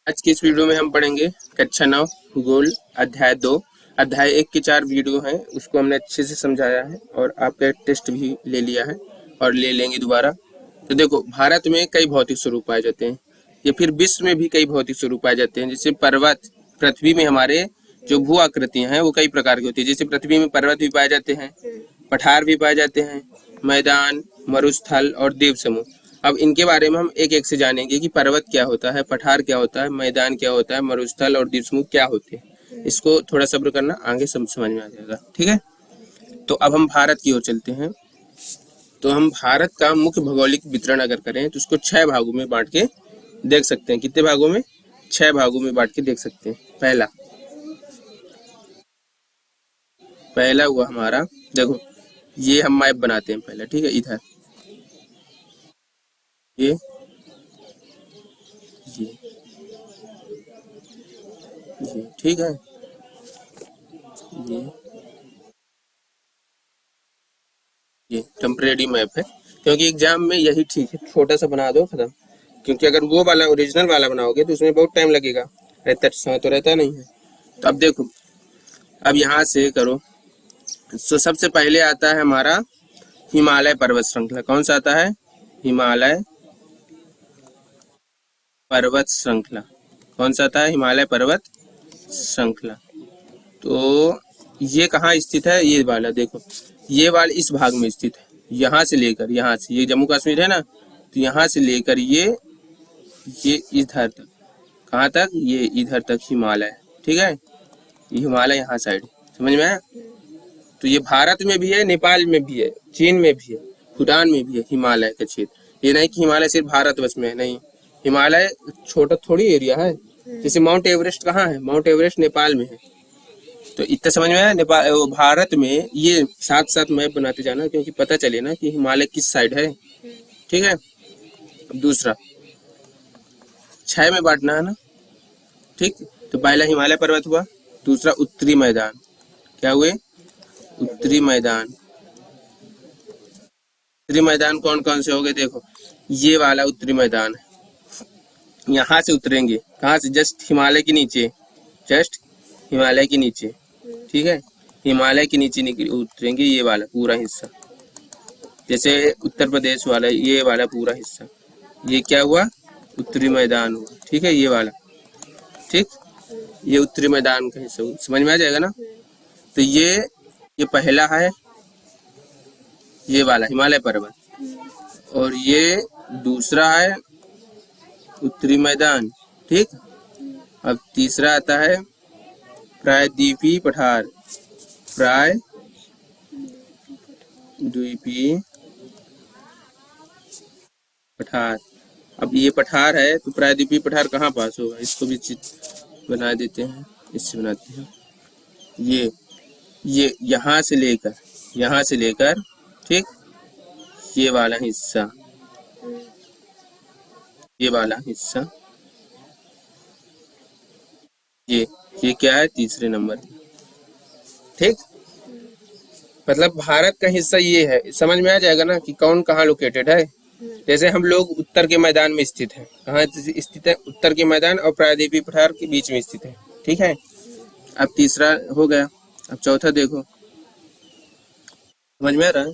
आज की इस वीडियो में हम पढ़ेंगे कक्षा 9 भूगोल अध्याय 2। अध्याय 1 की 4 वीडियो हैं, उसको हमने अच्छे से समझाया है और आपका टेस्ट भी ले लिया है और ले लेंगे दोबारा। तो देखो, भारत में कई भौतिक स्वरूप पाए जाते हैं या फिर विश्व में भी कई भौतिक स्वरूप पाए जाते हैं। जैसे पर्वत, पृथ्वी में हमारे जो भू आकृतियां हैं वो कई प्रकार की होती है। जैसे पृथ्वी में पर्वत भी पाए जाते हैं, पठार भी पाए जाते हैं, मैदान, मरुस्थल और द्वीप समूह। अब इनके बारे में हम एक एक से जानेंगे कि पर्वत क्या होता है, पठार क्या होता है, मैदान क्या होता है, मरुस्थल और द्वीप समूह क्या होते हैं। इसको थोड़ा सब्र करना, आगे समझ में आ जाएगा। ठीक है, तो अब हम भारत की ओर चलते हैं। तो हम भारत का मुख्य भौगोलिक वितरण अगर करें तो उसको 6 भागों में बांट के देख सकते हैं। कितने भागों में? 6 भागों में बांट के देख सकते हैं। पहला हुआ हमारा, देखो ये हम मैप बनाते हैं पहले। ठीक है, इधर ये ठीक है, ये ये टेम्परेरी मैप है, क्योंकि एग्जाम में यही ठीक है, छोटा सा बना दो खत्म। क्योंकि अगर वो वाला ओरिजिनल वाला बनाओगे तो उसमें बहुत टाइम लगेगा, रहता समय तो रहता नहीं है। तो अब देखो, अब यहाँ से करो। तो सबसे पहले आता है हमारा हिमालय पर्वत श्रृंखला। कौन सा आता है? हिमालय पर्वत श्रृंखला। कौन सा आता है? हिमालय पर्वत श्रृंखला। तो ये कहाँ स्थित है? ये वाला देखो, ये वाला इस भाग में स्थित है। यहाँ से लेकर, यहाँ से, ये जम्मू कश्मीर है ना, तो यहाँ से लेकर ये इधर तक, कहाँ तक? ये इधर तक हिमालय। ठीक है, ये हिमालय यहाँ साइड, समझ में आया? तो ये भारत में भी है, नेपाल में भी है, चीन में भी है, भूटान में भी है हिमालय का क्षेत्र। ये नहीं कि हिमालय सिर्फ भारतवर्ष में है, नहीं। हिमालय छोटा थोड़ी एरिया है। जैसे माउंट एवरेस्ट कहाँ है? माउंट एवरेस्ट नेपाल में है। तो इतना समझ में आया? नेपाल, भारत में ये साथ साथ मैप बनाते जाना, क्योंकि पता चले ना कि हिमालय किस साइड है। ठीक है, अब दूसरा 6 में बांटना है ना। ठीक, तो पहला हिमालय पर्वत हुआ, दूसरा उत्तरी मैदान। क्या हुए? उत्तरी मैदान। उत्तरी मैदान कौन कौन से हो गए? देखो, ये वाला उत्तरी मैदान है। यहाँ से उतरेंगे, कहाँ से? जस्ट हिमालय के नीचे, जस्ट हिमालय के नीचे। ठीक है, हिमालय के नीचे उतरेंगे, ये वाला पूरा हिस्सा। जैसे उत्तर प्रदेश वाला ये वाला पूरा हिस्सा, ये क्या हुआ? उत्तरी मैदान हुआ। ठीक है, ये वाला, ठीक, ये उत्तरी मैदान का हिस्सा। समझ में आ जाएगा ना? तो ये पहला है, ये वाला हिमालय पर्वत, और ये दूसरा है उत्तरी मैदान। ठीक, अब तीसरा आता है प्रायद्वीपीय पठार। प्रायद्वीपीय पठार। अब ये पठार है, तो प्रायद्वीपीय पठार कहाँ पास होगा? इसको भी बना देते हैं, इससे बनाते हैं। ये यहाँ से लेकर, ठीक, ये वाला हिस्सा, ये वाला हिस्सा, ये क्या है? तीसरे नंबर। ठीक, मतलब भारत का हिस्सा ये है। समझ में आ जाएगा ना कि कौन कहाँ लोकेटेड है। जैसे हम लोग उत्तर के मैदान में स्थित है। कहाँ स्थित है? उत्तर के मैदान और प्रायद्वीपीय पठार के बीच में स्थित है। ठीक है, अब तीसरा हो गया। अब चौथा देखो, समझ में आ रहा है?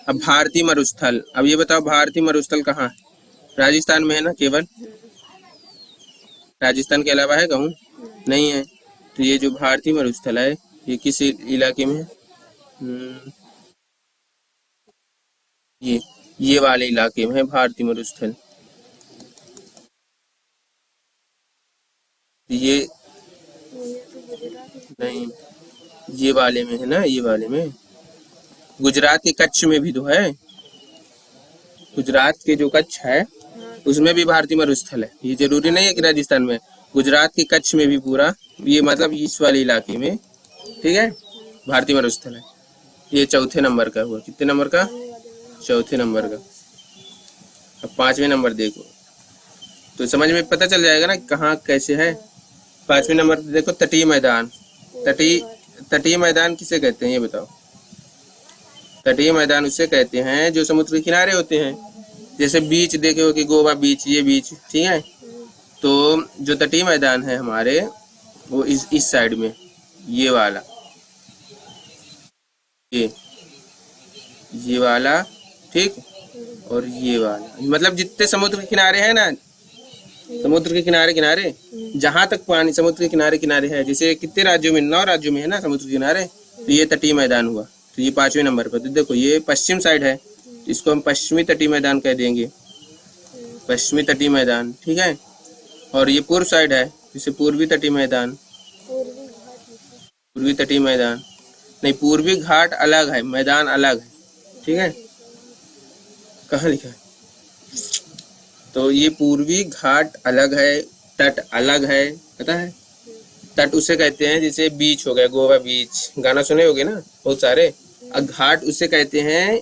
अब भारतीय मरुस्थल। अब ये बताओ, भारतीय मरुस्थल कहाँ है? राजस्थान में है ना केवल? राजस्थान के अलावा है कहूँ? नहीं है। तो ये जो भारतीय मरुस्थल है, ये किस इलाके में है? ये वाले इलाके में है भारतीय मरुस्थल। ये नहीं, ये वाले में है ना, ये वाले में। गुजरात के कच्छ में भी तो है। गुजरात के जो कच्छ है उसमें भी भारतीय मरुस्थल है। ये जरूरी नहीं है कि राजस्थान में। गुजरात के कच्छ में भी पूरा, ये मतलब इस वाले इलाके में, ठीक है, भारतीय मरुस्थल है। ये चौथे नंबर का हुआ। कितने नंबर का? चौथे नंबर का। अब 5वें नंबर देखो, तो समझ में पता चल जाएगा ना कहाँ कैसे है। 5वें नंबर देखो, तटीय मैदान। तटीय मैदान किसे कहते हैं ये बताओ? तटीय मैदान उसे कहते हैं जो समुद्र के किनारे होते हैं। जैसे बीच देखे हो कि गोवा बीच, ये बीच, ठीक है, तो जो तटीय मैदान है हमारे वो इस साइड में, ये वाला, ये वाला, ठीक, और ये वाला, मतलब जितने समुद्र के किनारे हैं ना, समुद्र के किनारे किनारे जहां तक पानी समुद्र के किनारे किनारे है, जैसे कितने राज्यों में, 9 राज्यों में है ना समुद्र के किनारे, तो ये तटीय मैदान हुआ। तो ये 5वें नंबर पर। तो देखो ये पश्चिम साइड है, तो इसको हम पश्चिमी तटीय मैदान कह देंगे, पश्चिमी तटीय मैदान, ठीक है। और ये पूर्व साइड है, जैसे पूर्वी तटीय मैदान, पूर्वी तटीय मैदान नहीं, पूर्वी घाट अलग है, मैदान अलग है, ठीक है। कहाँ लिखा है? तो ये पूर्वी घाट अलग है, तट अलग है, पता है। तट उसे कहते हैं, जैसे बीच हो गया, गोवा बीच, गाना सुने होगे ना बहुत सारे। और घाट उसे कहते हैं,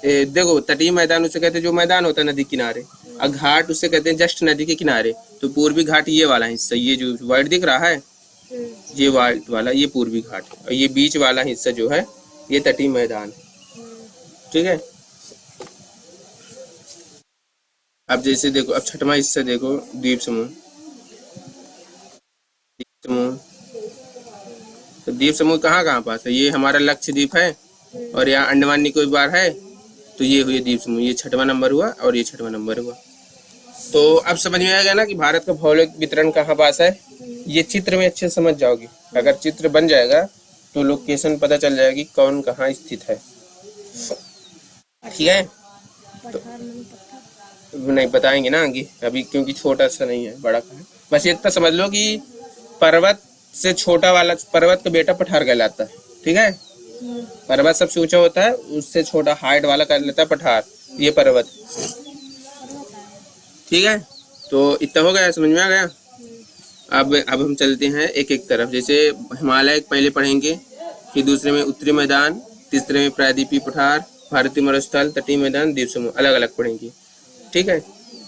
देखो तटीय मैदान उसे कहते हैं जो मैदान होता है नदी किनारे, और घाट उसे कहते हैं जस्ट नदी के किनारे। तो पूर्वी घाट ये वाला हिस्सा, ये जो वाइट दिख रहा है, ये वाइट वाला, ये पूर्वी घाट है। और ये बीच वाला हिस्सा जो है ये तटीय मैदान है, ठीक है। अब जैसे देखो, अब 6वां हिस्सा देखो, द्वीप समूह। द्वीप समूह, तो द्वीप समूह कहाँ कहाँ पास है? ये हमारा लक्षद्वीप है, और यहाँ अंडमान निकोबार है, तो ये हुए द्वीप समूह। ये 6वां नंबर हुआ और ये 6वां नंबर हुआ। तो अब समझ में आ गया ना कि भारत का भौगोलिक वितरण कहाँ पास है। ये चित्र में अच्छे समझ जाओगे, अगर चित्र बन जाएगा तो लोकेशन पता चल जाएगी कौन कहाँ स्थित है, ठीक है। तो नहीं बताएंगे ना आगे अभी, क्योंकि छोटा सा नहीं है, बड़ा का है। बस इतना समझ लो कि पर्वत से छोटा वाला, पर्वत का बेटा पठार कहलाता है, ठीक है। पर्वत सबसे ऊंचा होता है, उससे छोटा हाइट वाला कर लेता है पठार, ये पर्वत, ठीक है। तो इतना हो गया, समझ में आ गया। अब हम चलते हैं एक एक तरफ। जैसे हिमालय पहले पढ़ेंगे, फिर दूसरे में उत्तरी मैदान, तीसरे में प्रायद्वीपीय पठार, भारतीय मरुस्थल, तटीय मैदान, द्वीप समूह, अलग अलग पढ़ेंगे, ठीक है।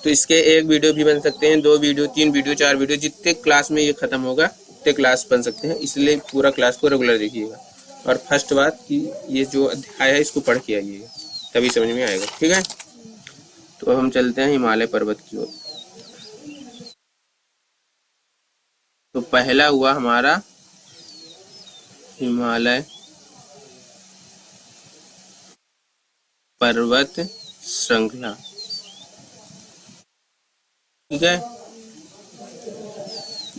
तो इसके एक वीडियो भी बन सकते हैं, 2 वीडियो, 3 वीडियो, 4 वीडियो, जितने क्लास में ये खत्म होगा उतने क्लास बन सकते हैं। इसलिए पूरा क्लास को रेगुलर देखिएगा। और फर्स्ट बात कि ये जो अध्याय है इसको पढ़ के आइएगा, तभी समझ में आएगा, ठीक है। तो अब हम चलते हैं हिमालय पर्वत की ओर। तो पहला हुआ हमारा हिमालय पर्वत श्रृंखला, ठीक है।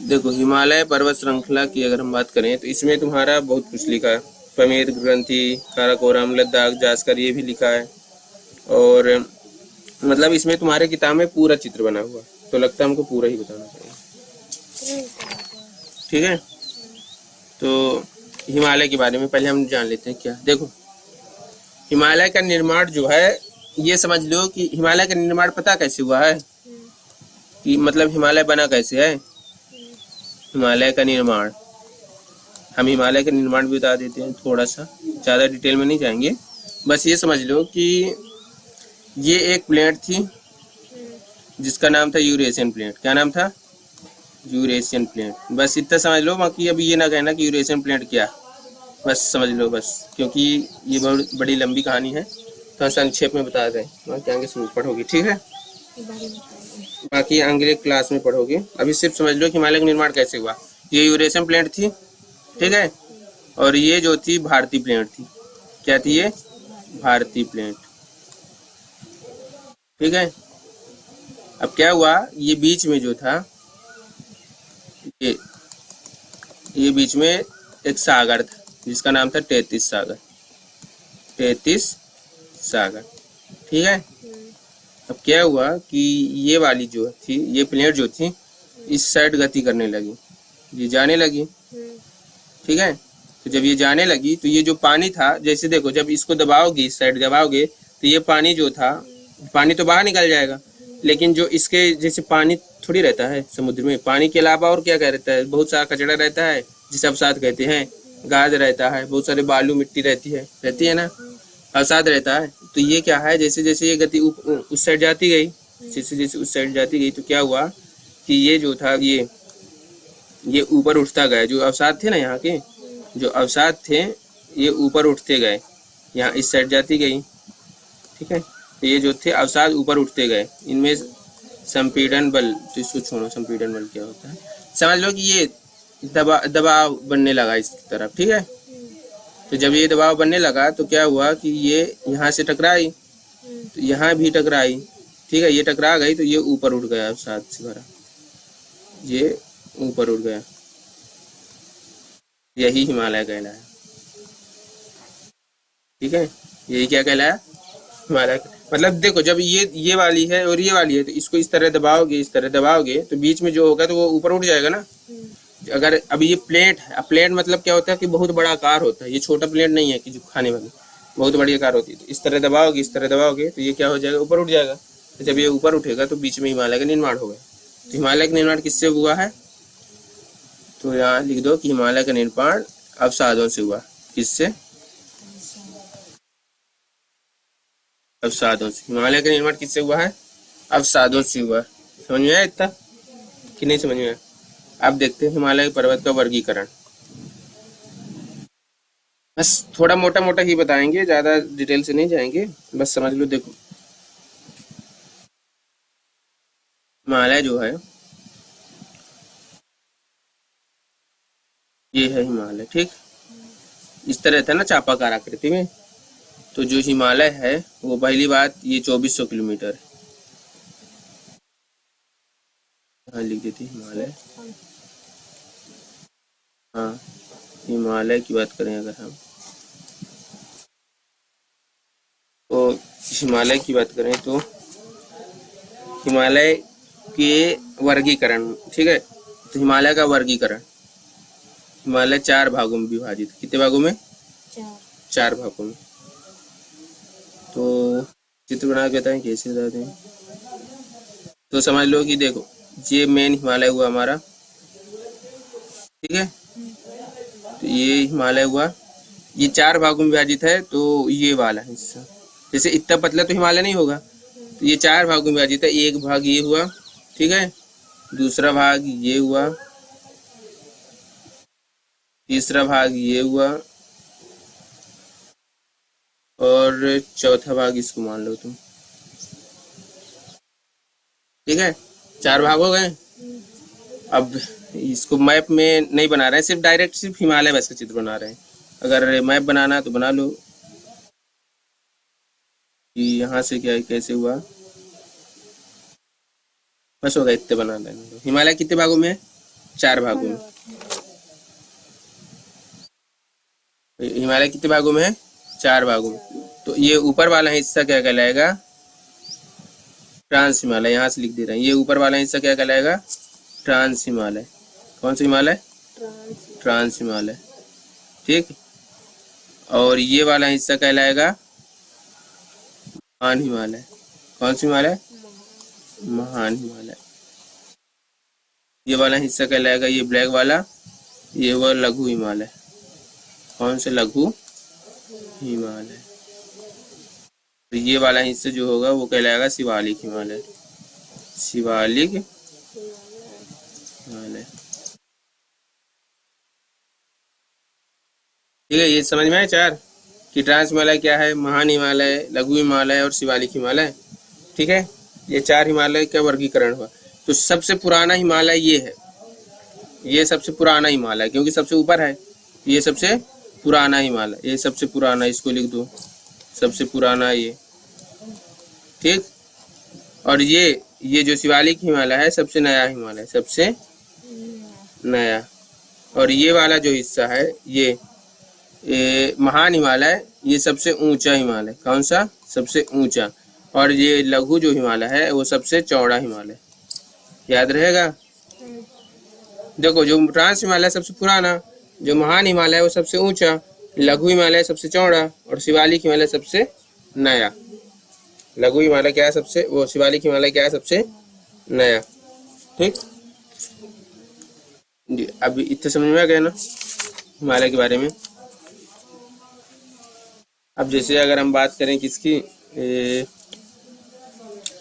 देखो हिमालय पर्वत श्रृंखला की अगर हम बात करें तो इसमें तुम्हारा बहुत कुछ लिखा है, पमेर ग्रंथि, काराकोरम, लद्दाख, जास्कर, ये भी लिखा है। और मतलब इसमें तुम्हारे किताब में पूरा चित्र बना हुआ, तो लगता है हमको पूरा ही बताना चाहिए, ठीक है। तो हिमालय के बारे में पहले हम जान लेते हैं क्या। देखो हिमालय का निर्माण जो है, ये समझ लो कि हिमालय का निर्माण पता कैसे हुआ है, कि मतलब हिमालय बना कैसे है। हिमालय का निर्माण, हम हिमालय का निर्माण भी बता देते हैं, थोड़ा सा ज़्यादा डिटेल में नहीं जाएंगे। बस ये समझ लो कि ये एक प्लेट थी जिसका नाम था यूरेशियन प्लेट। क्या नाम था? Eurasian plate. बस इतना समझ लो, बाकी अभी ये ना कहना कि यूरेशियन प्लेट क्या, बस समझ लो बस, क्योंकि ये बहुत बड़ी लंबी कहानी है, तो संक्षेप में बता दें, बाकी आगे शुरू पढ़ोगे, ठीक है। बाकी अगले क्लास में पढ़ोगे, अभी सिर्फ समझ लो कि हिमालय का निर्माण कैसे हुआ। ये यूरेशियन प्लेट थी, ठीक है, और ये जो थी भारतीय प्लेट थी। क्या थी ये? भारतीय प्लेट, ठीक है। अब क्या हुआ, ये बीच में जो था, ये बीच में एक सागर था जिसका नाम था तेतीस सागर, तेतीस सागर, ठीक है। अब क्या हुआ कि ये वाली जो थी, ये प्लेट जो थी इस साइड गति करने लगी, ये जाने लगी, ठीक है। तो जब ये जाने लगी तो ये जो पानी था, जैसे देखो जब इसको दबाओगे, इस साइड दबाओगे, तो ये पानी जो था, पानी तो बाहर निकल जाएगा, लेकिन जो इसके जैसे पानी थोड़ी रहता है समुद्र में, पानी के अलावा और क्या क्या रहता है, बहुत सारा कचरा रहता है जिसे अवसाद कहते हैं, गाद रहता है, बहुत सारे बालू मिट्टी रहती है ना, अवसाद रहता है। तो ये क्या है, जैसे जैसे ये गति उस साइड जाती गई, जैसे जैसे उस साइड जाती गई, तो क्या हुआ कि ये जो था ये ऊपर उठता गया। जो अवसाद थे ना, यहाँ के जो अवसाद थे ये ऊपर उठते गए, यहाँ इस साइड जाती गई, ठीक है। तो ये जो थे अवसाद ऊपर उठते गए, इनमें संपीड़न बल, तो इसको छोड़ो, संपीड़न बल क्या होता है समझ लो कि ये दबाव बनने लगा इसकी तरफ, ठीक है। तो जब ये दबाव बनने लगा तो क्या हुआ कि ये यहाँ से टकराई, तो यहाँ भी टकराई, ठीक है। ये टकरा गई तो ये ऊपर उठ गया, साथ से भरा ये ऊपर उठ गया, यही हिमालय कहलाया, ठीक है। यही क्या कहलाया, हिमालय। मतलब देखो जब ये वाली है और ये वाली है तो इसको इस तरह दबाओगे, इस तरह दबाओगे तो बीच में जो होगा तो वो ऊपर उठ जाएगा ना। अगर अभी ये प्लेट है, प्लेट मतलब क्या होता है कि बहुत बड़ा आकार होता है, ये छोटा प्लेट नहीं है कि जो खाने वाली, बहुत बड़ी आकार होती है। तो इस तरह दबाओगे, इस तरह दबाओगे तो ये क्या हो जाएगा, ऊपर उठ जाएगा। तो जब ये ऊपर उठेगा तो बीच में हिमालय का निर्माण होगा। तो हिमालय का निर्माण किससे हुआ है, तो यहाँ लिख दो कि हिमालय का निर्माण अवसादों से हुआ। किससे, अवसादों से। हिमालय का निर्माण किससे हुआ है, अवसादों से हुआ। समझ में आया इतना कि नहीं समझ में आया। अब देखते हैं हिमालय पर्वत का वर्गीकरण। बस थोड़ा मोटा मोटा ही बताएंगे, ज्यादा डिटेल से नहीं जाएंगे, बस समझ लो। देखो हिमालय जो है ये है हिमालय, ठीक। इस तरह था ना चापाकार आकृति में। तो जो हिमालय है वो पहली बात ये 2400 किलोमीटर है। हाँ लिख देते हिमालय। हाँ हिमालय की बात करें अगर हम, तो हिमालय की बात करें तो हिमालय के वर्गीकरण, ठीक है। तो हिमालय का वर्गीकरण, हिमालय 4 भागों में विभाजित। कितने भागों में, 4 भागों में। तो चित्र बना के बताएं कैसे बताते हैं। तो समझ लो कि देखो ये मेन हिमालय हुआ हमारा, ठीक है। तो ये हिमालय हुआ, ये 4 भागों में विभाजित है। तो ये वाला हिस्सा, जैसे इतना पतला तो हिमालय नहीं होगा, तो ये 4 भागों में विभाजित है। एक भाग ये हुआ, ठीक है, दूसरा भाग ये हुआ, तीसरा भाग ये हुआ, और चौथा भाग इसको मान लो तुम, ठीक है। 4 भाग हो गए। अब इसको मैप में नहीं बना रहे हैं, सिर्फ डायरेक्ट सिर्फ हिमालय वैसे चित्र बना रहे हैं। अगर मैप बनाना है तो बना लो कि यहाँ से क्या है, कैसे हुआ, बस होगा इतने बना देना। हिमालय कितने भागों में है, 4 भागों में। हिमालय कितने भागों में है, 4 भागों में। तो ये ऊपर वाला हिस्सा क्या कहलाएगा, ट्रांस हिमालय। यहाँ से लिख दे रहे हैं, ये ऊपर वाला हिस्सा क्या कहलाएगा, ट्रांस हिमालय। कौन सा हिमालय, ट्रांस हिमालय, ठीक। और ये वाला हिस्सा कहलाएगा महान हिमालय। कौन सा हिमालय, महान हिमालय। ये वाला हिस्सा कहलाएगा, ये ब्लैक वाला, ये वो लघु हिमालय। कौन से, लघु हिमालय। तो ये वाला हिस्सा जो होगा वो कहलाएगा शिवालिक हिमालय, शिवालिक हिमालय, ठीक है। ये समझ में आया 4 कि ट्रांस हिमालय क्या है, महान हिमालय, लघु हिमालय और शिवालिक हिमालय, ठीक है। ये 4 हिमालय का वर्गीकरण हुआ। तो सबसे पुराना हिमालय ये है, ये सबसे पुराना हिमालय क्योंकि सबसे ऊपर है। ये सबसे पुराना हिमालय, ये सबसे पुराना, इसको लिख दो सबसे पुराना ये, ठीक। और ये जो शिवालिक हिमालय है सबसे नया हिमालय, सबसे नया। और ये वाला जो हिस्सा है ये महान हिमालय, ये सबसे ऊंचा हिमालय। कौन सा, सबसे ऊंचा। और ये लघु जो हिमालय है वो सबसे चौड़ा हिमालय, याद रहेगा। देखो जो ट्रांस हिमालय सबसे पुराना, जो महान हिमालय वो सबसे ऊंचा, लघु हिमालय सबसे चौड़ा, और शिवालिक हिमालय सबसे नया। लघु हिमालय क्या है सबसे, वो शिवालिक हिमालय क्या है सबसे नया, ठीक। अभी इतने समझ में आ गया ना हिमालय के बारे में। अब जैसे अगर हम बात करें किसकी,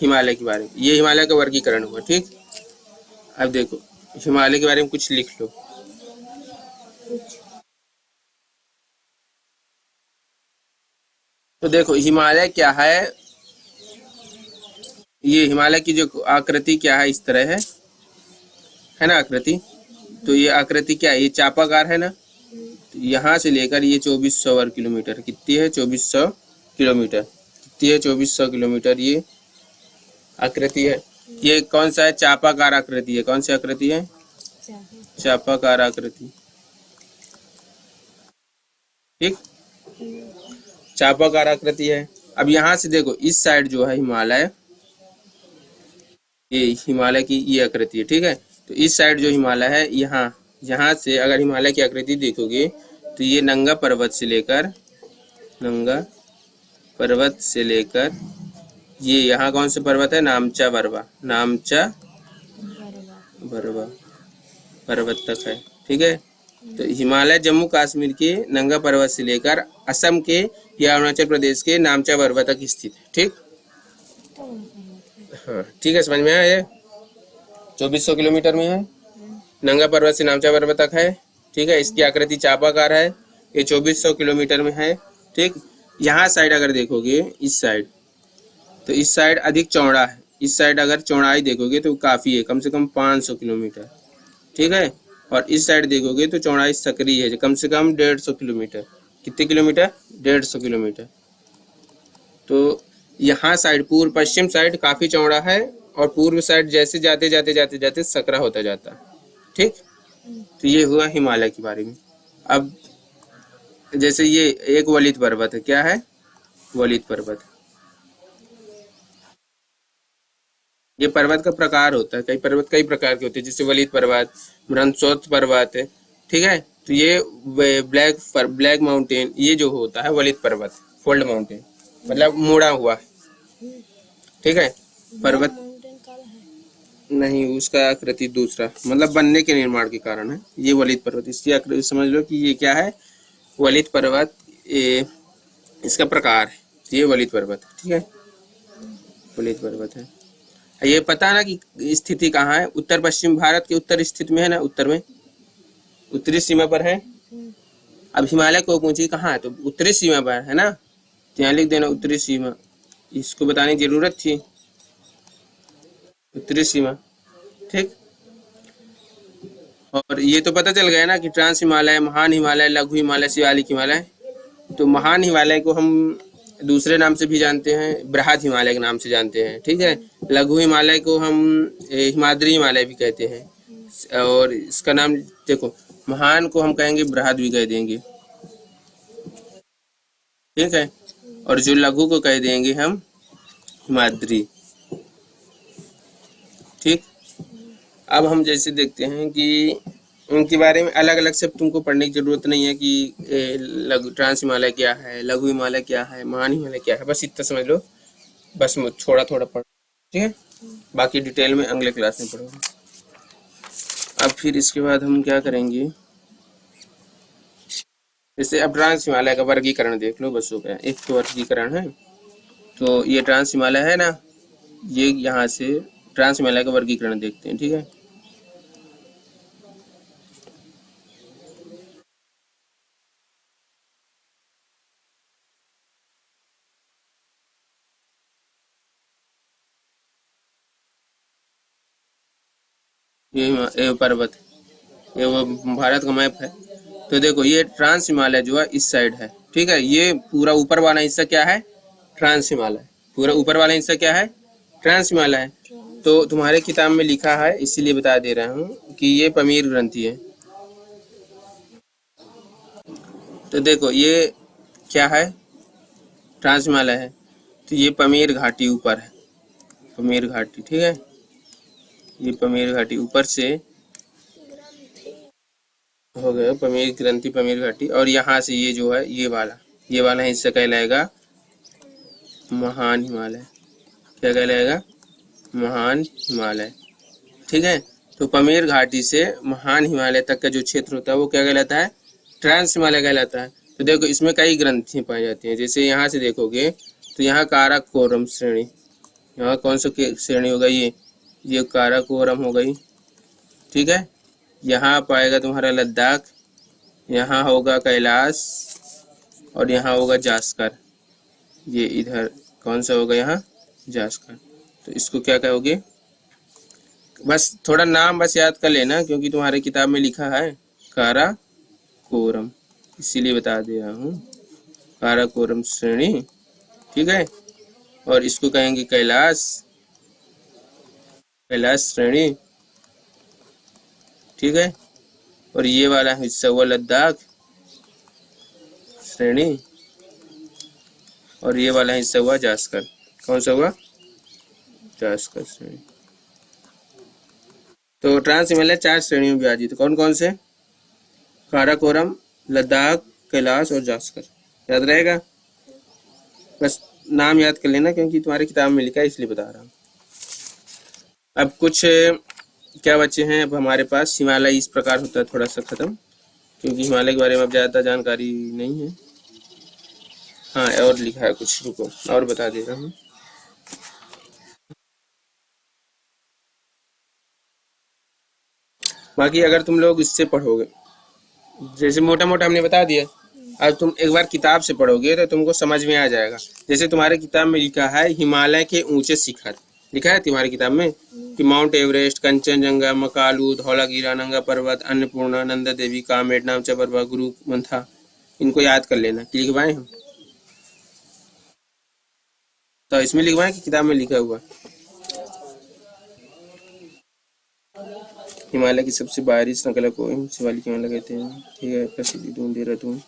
हिमालय के बारे में, ये हिमालय का वर्गीकरण हुआ, ठीक। अब देखो हिमालय के बारे में कुछ लिख लो। तो देखो हिमालय क्या है, ये हिमालय की जो आकृति क्या है, इस तरह है ना आकृति। तो ये आकृति क्या है, ये चापाकार है ना। तो यहाँ से लेकर ये 2400 वर्ग किलोमीटर, कितनी है 2400 किलोमीटर, कितनी है 2400 किलोमीटर ये आकृति है। ये कौन सा है, चापाकार आकृति है। कौन सी आकृति है, चापाकार आकृति, ठीक, चापाकार आकृति है। अब यहाँ से देखो इस साइड जो है हिमालय, ये हिमालय की ये आकृति है, ठीक है। तो इस साइड जो हिमालय है, यहाँ से अगर हिमालय की आकृति देखोगे तो ये नंगा पर्वत से लेकर, नंगा पर्वत से लेकर ये यहाँ कौन से पर्वत है, नामचा बरवा, नामचा बरवा पर्वत तक है, ठीक है। तो हिमालय जम्मू कश्मीर के नंगा पर्वत से लेकर असम के या अरुणाचल प्रदेश के नामचा बरवा तक स्थित है, ठीक। हाँ ठीक है, समझ में आया। ये 2400 किलोमीटर में है, नंगा पर्वत से नामचा पर्वत तक है, ठीक है। इसकी आकृति चापाकार है, ये 2400 किलोमीटर में है, ठीक। यहाँ साइड अगर देखोगे इस साइड, तो इस साइड अधिक चौड़ा है। इस साइड अगर चौड़ाई देखोगे तो काफ़ी है, कम से कम 500 किलोमीटर, ठीक है। और इस साइड देखोगे तो चौड़ाई सक्रिय है, कम से कम 150 किलोमीटर। कितने किलोमीटर, 150 किलोमीटर। तो यहाँ साइड पूर्व पश्चिम साइड काफ़ी चौड़ा है, और पूर्व साइड जैसे जाते जाते जाते जाते सकरा होता जाता है, ठीक। तो ये हुआ हिमालय के बारे में। अब जैसे ये एक वलित पर्वत है, क्या है, वलित पर्वत। ये पर्वत का प्रकार होता है, कई पर्वत कई प्रकार के होते हैं, जैसे वलित पर्वत, ब्रह्मस्रोत पर्वत है, ठीक है। तो ये ब्लैक माउंटेन, ये जो होता है वलित पर्वत, फोल्ड माउंटेन, मतलब मुड़ा हुआ है, ठीक है। पर्वत नहीं, उसका आकृति दूसरा, मतलब बनने के निर्माण के कारण है ये वलित पर्वत। इसकी आकृति समझ लो कि ये क्या है, वलित पर्वत, इसका प्रकार है, ये वलित पर्वत, ठीक है, वलित पर्वत है। ये पता ना कि स्थिति कहाँ है, उत्तर पश्चिम भारत के उत्तर स्थित में है ना, उत्तर में, उत्तरी सीमा पर है। अब हिमालय को ऊंची कहाँ है, तो उत्तरी सीमा पर है ना, तो यहाँ लिख देना उत्तरी सीमा, इसको बताने की जरूरत थी, उत्तरी सीमा, ठीक। और ये तो पता चल गया ना कि ट्रांस हिमालय, महान हिमालय, लघु हिमालय, शिवालिक हिमालय। तो महान हिमालय को हम दूसरे नाम से भी जानते हैं, बृहद हिमालय के नाम से जानते हैं, ठीक है। लघु हिमालय को हम हिमाद्री हिमालय भी कहते हैं, और इसका नाम देखो, महान को हम कहेंगे बृहद भी कह देंगे, ठीक है। और जो लघु को कह देंगे हम हिमाद्री, ठीक। अब हम जैसे देखते हैं कि उनके बारे में अलग अलग से तुमको पढ़ने की जरूरत नहीं है कि लघु ट्रांस हिमालय क्या है, लघु हिमालय क्या है, महान हिमालय क्या है, बस इतना समझ लो, बस थोड़ा थोड़ा पढ़, ठीक है। बाकी डिटेल में अगले क्लास में पढ़ोगे। अब फिर इसके बाद हम क्या करेंगे, जैसे अब ट्रांस हिमालय का वर्गीकरण देख लो, बस हो गया, एक तो वर्गीकरण है। तो ये ट्रांस हिमालय है ना, ये यहाँ से ट्रांस हिमालय का वर्गीकरण देखते हैं, ठीक है। ये पर्वत, ये वो भारत का मैप है। तो देखो ये ट्रांस हिमालय जो है इस साइड है, ठीक है। ये पूरा ऊपर वाला हिस्सा क्या है, ट्रांस हिमालय, पूरा ऊपर वाला हिस्सा क्या है, ट्रांस हिमालय है। तो तुम्हारे किताब में लिखा है, इसीलिए बता दे रहा हूँ कि ये पमीर ग्रंथि है। तो देखो ये क्या है, ट्रांस हिमालय है, तो ये पमीर घाटी ऊपर है, पमीर घाटी, ठीक है। ये पमीर घाटी ऊपर से हो गया, पमीर ग्रंथि, पमीर घाटी। और यहाँ से ये जो है ये वाला हिस्सा कहलाएगा महान हिमालय, क्या कहलाएगा, महान हिमालय, ठीक है। तो पमीर घाटी से महान हिमालय तक का जो क्षेत्र होता है वो क्या कहलाता है, ट्रांस हिमालय कहलाता है। तो देखो इसमें कई ग्रंथियाँ पाई जाती हैं, जैसे यहाँ से देखोगे तो यहाँ काराकोरम श्रेणी, यहाँ कौन सा श्रेणी होगा, ये काराकोरम हो गई, ठीक है। यहाँ पाएगा तुम्हारा लद्दाख, यहाँ होगा कैलाश, और यहाँ होगा जास्कर, ये इधर कौन सा होगा, यहाँ जास्कर। तो इसको क्या कहोगे? बस थोड़ा नाम बस याद कर लेना, क्योंकि तुम्हारे किताब में लिखा है काराकोरम, इसीलिए बता दे रहा हूँ। काराकोरम श्रेणी, ठीक है। और इसको कहेंगे कैलाश, कैलाश श्रेणी, ठीक है। और ये वाला हिस्सा हुआ लद्दाख श्रेणी, और ये वाला हिस्सा हुआ जास्कर। कौन सा हुआ? जास्कर श्रेणी। तो ट्रांस हिमालय 4 श्रेणियों में विभाजित। कौन कौन से? काराकोरम, लद्दाख, कैलाश और जास्कर। याद रहेगा? बस नाम याद कर लेना, क्योंकि तुम्हारी किताब में लिखा है इसलिए बता रहा हूँ। अब कुछ क्या बच्चे हैं अब हमारे पास? हिमालय इस प्रकार होता है थोड़ा सा खत्म, क्योंकि हिमालय के बारे में अब ज़्यादा जानकारी नहीं है। हाँ, और लिखा है कुछ, रुको और बता दे रहा हूँ। बाकी अगर तुम लोग इससे पढ़ोगे, जैसे मोटा मोटा हमने बता दिया, अब तुम एक बार किताब से पढ़ोगे तो तुमको समझ में आ जाएगा। जैसे तुम्हारे किताब में लिखा है हिमालय के ऊंचे शिखर, लिखा है तुम्हारी किताब में कि माउंट एवरेस्ट, कंचनजंगा, मकालू, धौलागिरी, नंगा पर्वत, अन्नपूर्णा, नंदा देवी, कामेट, नामचा पर्वत, गुरु मंथा। इनको याद कर लेना कि लिखवाए हम, तो इसमें लिखवाए कि किताब में लिखा हुआ। हिमालय की सबसे बाहरी श्रृंखला को शिवालिक हिमालय कहते हैं, ठीक है। प्रसिद्धि दून देहरादून।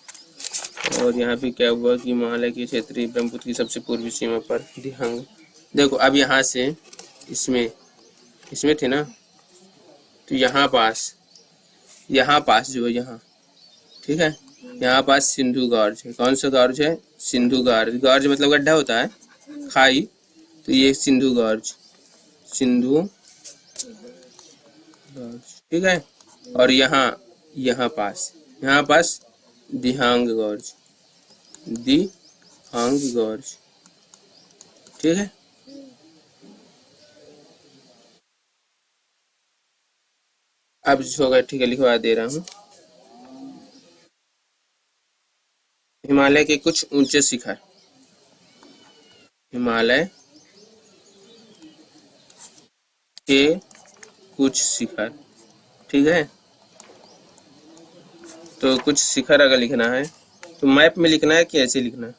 और यहाँ पे क्या हुआ कि हिमालय के क्षेत्रीय ब्रह्मपुत्र की सबसे पूर्वी सीमा पर दिहांग। देखो अब यहाँ से इसमें थे ना, तो यहाँ पास जो है यहाँ, ठीक है, यहाँ पास सिंधु गॉर्ज है। कौन सा गॉर्ज है? सिंधु गॉर्ज। गॉर्ज मतलब गड्ढा होता है, खाई, तो ये सिंधु गॉर्ज, ठीक है। और यहाँ पास दिहांग गॉर्ज, ठीक है। अब होगा, ठीक है, लिखवा दे रहा हूँ। हिमालय के कुछ ऊंचे शिखर, हिमालय के कुछ शिखर, ठीक है। तो कुछ शिखर अगर लिखना है तो मैप में लिखना है कि ऐसे लिखना है?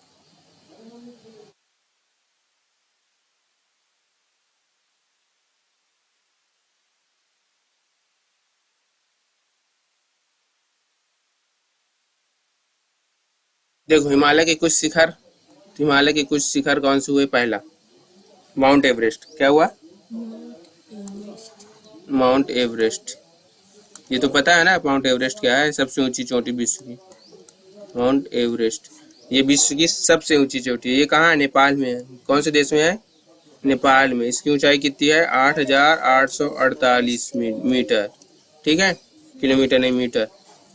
देखो हिमालय के कुछ शिखर, तो हिमालय के कुछ शिखर कौन से हुए? पहला माउंट एवरेस्ट। क्या हुआ? Mount Everest. ये तो पता है ना माउंट एवरेस्ट क्या है? सबसे ऊंची चोटी विश्व की, माउंट एवरेस्ट। ये विश्व की सबसे ऊंची चोटी है। ये कहाँ है? नेपाल में है। कौन से देश में है? नेपाल में। इसकी ऊंचाई कितनी है? 8,848 मीटर, ठीक है। किलोमीटर नहीं, मीटर।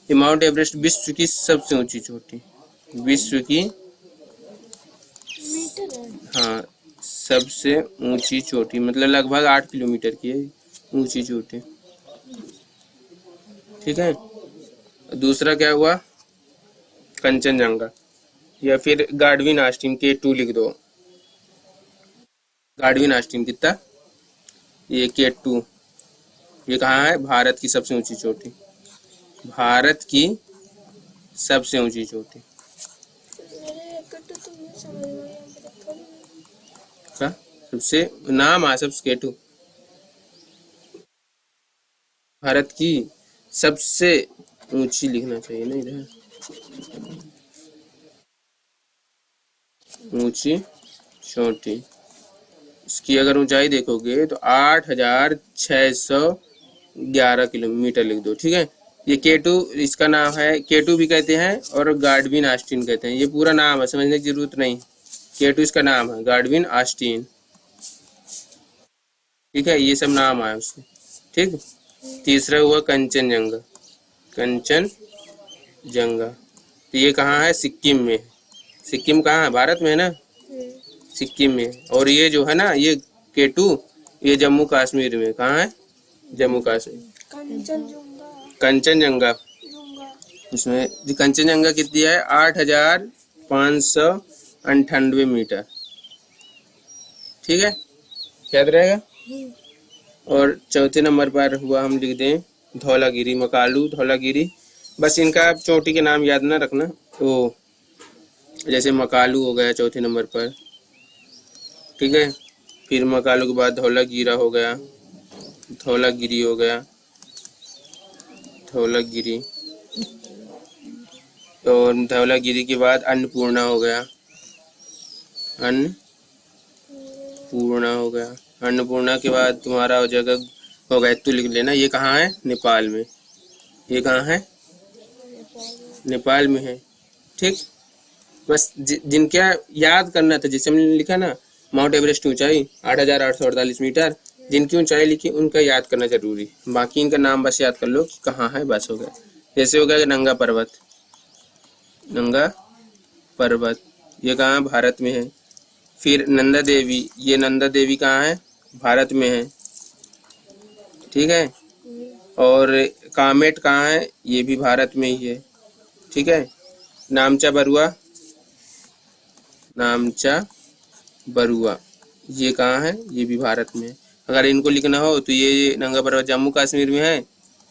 ये माउंट एवरेस्ट विश्व की सबसे ऊंची चोटी, विश्व की, हाँ, सबसे ऊंची चोटी, मतलब लगभग 8 किलोमीटर की है ऊंची चोटी, ठीक है। दूसरा क्या हुआ? कंचनजंगा, या फिर गाडविन आस्टीन, K2 लिख दो। गाडविन आस्टीन कितना? ये K2। ये कहाँ है? भारत की सबसे ऊंची चोटी, भारत की सबसे ऊंची चोटी। क्या सबसे नाम है? सबसे K2 भारत की सबसे ऊंची लिखना चाहिए ना इधर, ऊंची चोटी। इसकी अगर ऊंचाई देखोगे तो 8,611 किलोमीटर लिख दो, ठीक है। ये K2 इसका नाम है, K2 भी कहते हैं और गाडविन आस्टीन कहते हैं। ये पूरा नाम है, समझने की जरूरत नहीं। K2 इसका नाम है, गाडविन आस्टीन, ठीक है। ये सब नाम आया उसके, ठीक। तीसरा हुआ कंचनजंगा, कंचनजंगा। तो ये कहाँ है? सिक्किम में। सिक्किम कहाँ है? भारत में है ना, सिक्किम में। और ये जो है ना, ये K2, ये जम्मू कश्मीर में। कहाँ है? जम्मू कश्मीर। कंचनजंगा, इसमें कंचनजंगा कितनी है? 8,598 मीटर, ठीक है। याद रहेगा। और चौथे नंबर पर हुआ, हम लिख दें धौलागिरी, मकालू, धौलागिरी। बस इनका आप चोटी के नाम याद ना रखना। तो जैसे मकालू हो गया चौथे नंबर पर, ठीक है। फिर मकालू के बाद धौलागिरा हो गया, धौलागिरी हो गया, धौलागिरी। और धौलागिरी के बाद अन्नपूर्णा हो गया, अन्नपूर्णा हो गया। अन्नपूर्णा के बाद तुम्हारा हो जाएगा, हो गया तो लिख लेना। ये कहाँ है? नेपाल में। ये कहाँ है? नेपाल में है, ठीक। बस जिनके याद करना था, जैसे हमने लिखा ना माउंट एवरेस्ट की ऊंचाई 8,848 मीटर, जिनकी ऊंचाई लिखी उनका याद करना जरूरी। बाकी इनका नाम बस याद कर लो कि कहाँ है, बस हो गया। जैसे हो गया नंगा पर्वत, नंगा पर्वत, ये कहाँ? भारत में है। फिर नंदा देवी, ये नंदा देवी कहाँ है? भारत में है, ठीक है। और कामेट कहाँ है? ये भी भारत में ही है, ठीक है। नामचा बरुआ, नामचा बरुआ, ये कहाँ है? ये भी भारत में है। अगर इनको लिखना हो तो ये नंगा पर्वत जम्मू कश्मीर में है,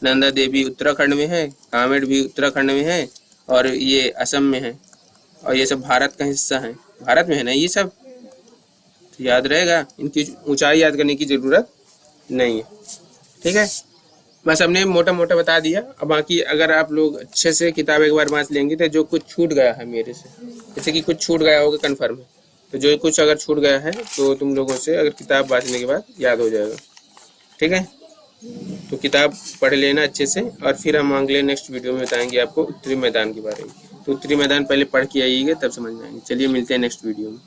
नंदा देवी उत्तराखंड में है, कामेट भी उत्तराखंड में है, और ये असम में है। और ये सब भारत का हिस्सा है, भारत में है ना ये सब, तो याद रहेगा। इनकी ऊंचाई याद करने की जरूरत नहीं है, ठीक है। बस हमने मोटा मोटा बता दिया। अब बाकी अगर आप लोग अच्छे से किताब एक बार वाँच लेंगे तो जो कुछ छूट गया है मेरे से, जैसे कि कुछ छूट गया होगा कन्फर्म है, तो जो कुछ अगर छूट गया है तो तुम लोगों से अगर किताब वाँचने के बाद याद हो जाएगा, ठीक है। तो किताब पढ़ लेना अच्छे से, और फिर हम अगले नेक्स्ट वीडियो में बताएंगे आपको उत्तरी मैदान के बारे में। तो उत्तरी मैदान पहले पढ़ के आइएगा, तब समझ में आएंगे। चलिए मिलते हैं नेक्स्ट वीडियो में।